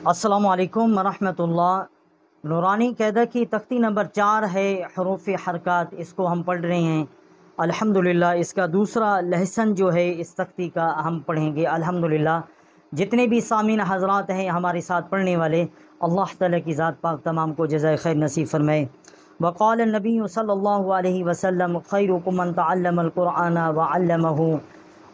السلام علیکم ورحمۃ اللہ۔ نورانی قاعدہ کی تختی نمبر 4 ہے حروف حرکات، اس کو ہم پڑھ رہے ہیں الحمدللہ۔ اس کا دوسرا لہسن جو ہے اس تختی کا ہم پڑھیں گے الحمدللہ۔ جتنے بھی سامعین حضرات ہیں ہمارے ساتھ پڑھنے والے، اللہ تعالیٰ کی ذات پاک تمام کو جزائے خیر نصیب فرمائے۔ وقال النبی صلی اللہ علیہ وسلم خیرکم من تعلم القرآن وعلمہ۔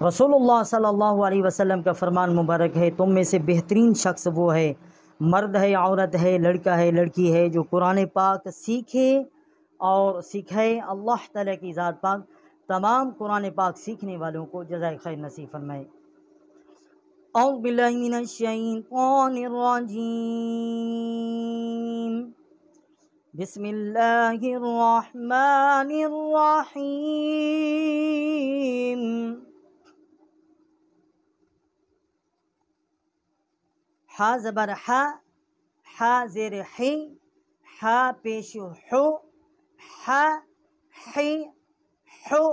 رسول اللہ صلی اللہ علیہ وسلم کا فرمان مبارک ہے، تم میں سے بہترین شخص وہ ہے، مرد ہے، عورت ہے، لڑکا ہے، لڑکی ہے، جو قرآن پاک سیکھے اور سکھائے۔ اللہ تعالیٰ کی ذات پاک تمام قرآن پاک سیکھنے والوں کو جزائے خیر نصیب فرمائے۔ اعوذ باللہ من الشیطان الرجیم، بسم اللہ الرحمن الرحیم۔ ہا زبر ہا، ہا زیر حی، ہا پیش حو، ہا حی حو،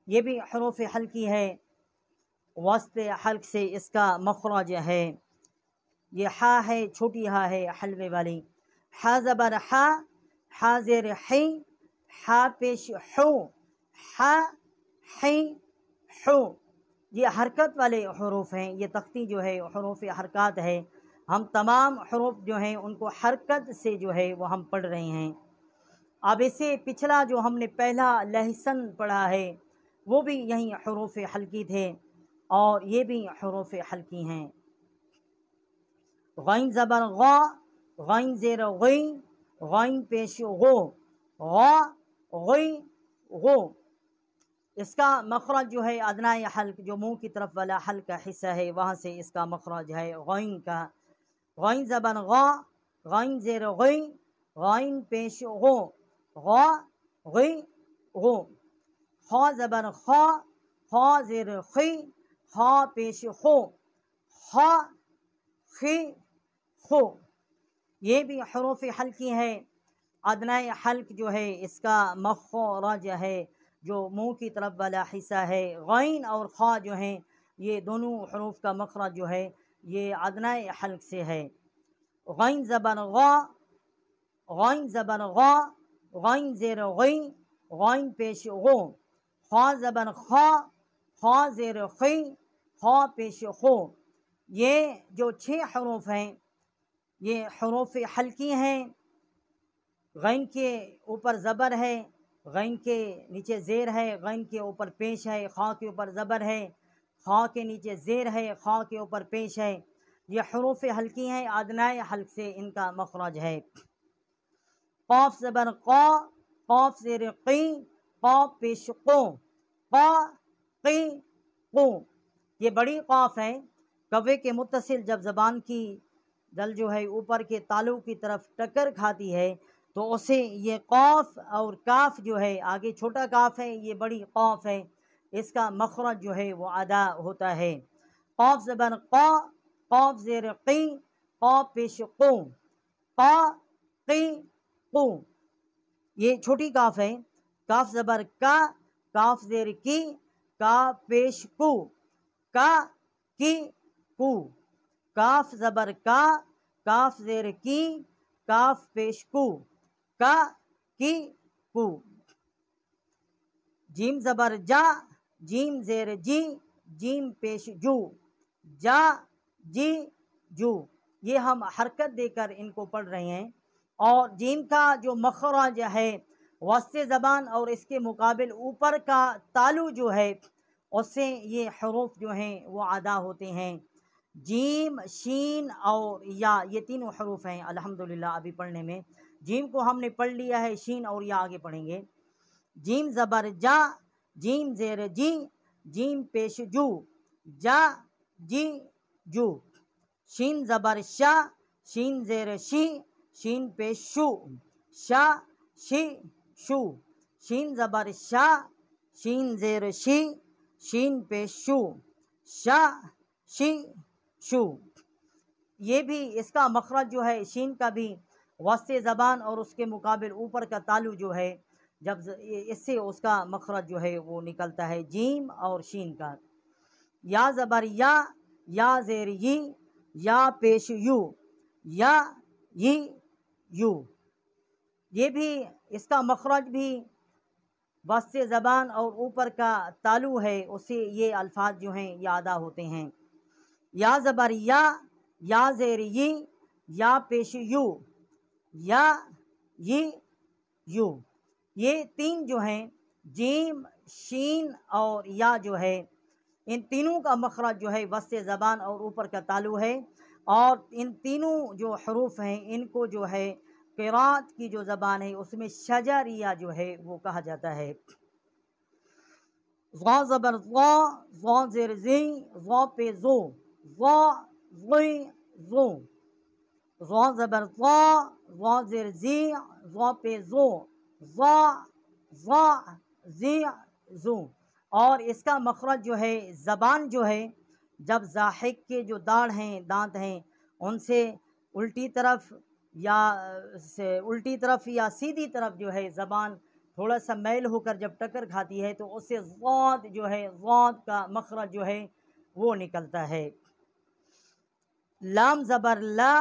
یہ بھی حروف حلقی ہے، وسط حلق سے اس کا مخرج ہے۔ یہ ہا ہے، چھوٹی ہا ہے حلوے والی۔ ہا زبر ہا، ہا زیر حی، ہا پیش حو، ہا حی حو، یہ حرکت والے حروف ہیں۔ یہ تختی جو ہے حروف حرکات ہے، ہم تمام حروف جو ہیں ان کو حرکت سے جو ہے وہ ہم پڑھ رہے ہیں۔ اب اسے پچھلا جو ہم نے پہلا لہسن پڑھا ہے وہ بھی یہیں حروف حلقی تھے، اور یہ بھی حروف حلقی ہیں۔ غین زبر غا، غین زیر غی، غین پیش غو، غا غی غو، اس کا مخرج جو ہے ادنائے حلق، جو منہ کی طرف والا حلق کا حصہ ہے وہاں سے اس کا مخرج ہے غین کا۔ غین زبر غا، غین زیر غی، غین پیش غو، غا غی غو۔ خا زبر خا، خا زیر خی، خا پیش خو، خا خی خو، یہ بھی حروف حلقی ہے۔ ادنائے حلق جو ہے اس کا مخرج ہے، جو منہ کی طرف والا حصہ ہے۔ غین اور خا جو ہیں یہ دونوں حروف کا مخرج جو ہے یہ ادنائے حلق سے ہے۔ غین زبر غا، غین زبر غا، غین زیر غی، غین پیش غو، خا زبر خا، خا زیر خی، خا پیش خو، یہ جو 6 حروف ہیں یہ حروف حلقی ہیں۔ غین کے اوپر زبر ہے، غین کے نیچے زیر ہے، غین کے اوپر پیش ہے، خا کے اوپر زبر ہے، خا کے نیچے زیر ہے، خا کے اوپر پیش ہے۔ یہ حروف حلقی ہیں، ادنائے حلق سے ان کا مخرج ہے۔ قاف زبر قا، قاف زیر قی، قاف پیش قو، قا قی قو، یہ بڑی قاف ہے۔ کوے کے متصل جب زبان کی دل جو ہے اوپر کے تالو کی طرف ٹکر کھاتی ہے تو اسے یہ قاف اور کاف جو ہے، آگے چھوٹا کاف ہے، یہ بڑی قاف ہے، اس کا مخرج جو ہے وہ ادا ہوتا ہے۔ قاف زبر قا، قاف زیر قی، قاف پیش قو، قا قی قو، یہ چھوٹی کاف ہے۔ کاف زبر کا، کاف زیر کی، کاف پیش کو، کا کی کو، کاف زبر کا، کاف زیر کی، کاف پیش کو، کا کی کو۔ جیم زبر جا، جیم زیر جی، جیم پیش جو، جا جی جو، یہ ہم حرکت دے کر ان کو پڑھ رہے ہیں۔ اور جیم کا جو مخرج ہے وسط زبان اور اس کے مقابل اوپر کا تالو جو ہے اس سے یہ حروف جو ہیں وہ ادا ہوتے ہیں۔ جیم، شین اور یا، یہ تینوں حروف ہیں الحمدللہ ابھی پڑھنے میں۔ جیم کو ہم نے پڑھ لیا ہے، شین اور یا آگے پڑھیں گے۔ جیم زبر جا، جیم زیر جی، جیم پیش جو، جا جی جو۔ شین زبر شا، شین زیر شی، شین پیش شو، شا شی شو۔ شین زبر شا، شین زیر شی، شین پیش شو، شا شی شو، یہ بھی اس کا مخرج جو ہے شین کا بھی وسط زبان اور اس کے مقابل اوپر کا تالو جو ہے جب اس سے اس کا مخرج جو ہے وہ نکلتا ہے، جیم اور شین کا۔ یا زبر یا، یا زیر یی، یا پیش یو، یا یو، یہ بھی اس کا مخرج بھی وسط زبان اور اوپر کا تالو ہے، اس سے یہ الفاظ جو ہیں یہ ادا ہوتے ہیں۔ یا زبر یا زیر یا پیش یو، یا یو، یہ تین جو ہیں جیم، شین اور یا جو ہے، ان تینوں کا مخرج جو ہے وسط زبان اور اوپر کا تالو ہے، اور ان تینوں جو حروف ہیں ان کو جو ہے قرات کی جو زبان ہے اس میں شجریہ جو ہے وہ کہا جاتا ہے۔ ضا زبر ضا زیر زی، ضا پہ زو، ضا زی زو، ضا زبر ضا زیر زی، ضا پہ زو، ضا زی زو، اور اس کا مخرج جو ہے زبان جو ہے جب ضاحک کے جو داڑھ ہیں، دانت ہیں، ان سے الٹی طرف یا سیدھی طرف جو ہے زبان تھوڑا سا میل ہو کر جب ٹکر کھاتی ہے تو اس سے ضاد جو ہے، ضاد کا مخرج جو ہے وہ نکلتا ہے۔ لام زبر لا،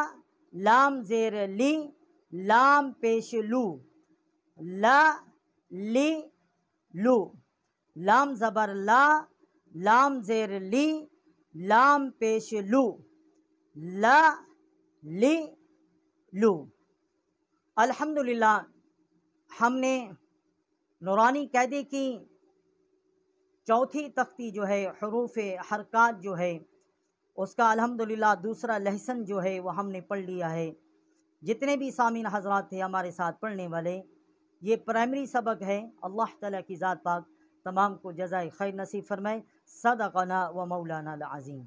لام زیر لی، لام پیش لو، لا لی لو، لام زبر لا، لام زیر لی، لام پیش لو، لا لی لو۔ الحمدللہ ہم نے نورانی قاعدے کی چوتھی تختی جو ہے حروف حرکات جو ہے اس کا الحمدللہ دوسرا لیسن جو ہے وہ ہم نے پڑھ لیا ہے۔ جتنے بھی سامعین حضرات تھے ہمارے ساتھ پڑھنے والے، یہ پرائمری سبق ہے۔ اللہ تعالیٰ کی ذات پاک تمام کو جزائے خیر نصیب فرمائے۔ صدقنا و مولانا العظیم۔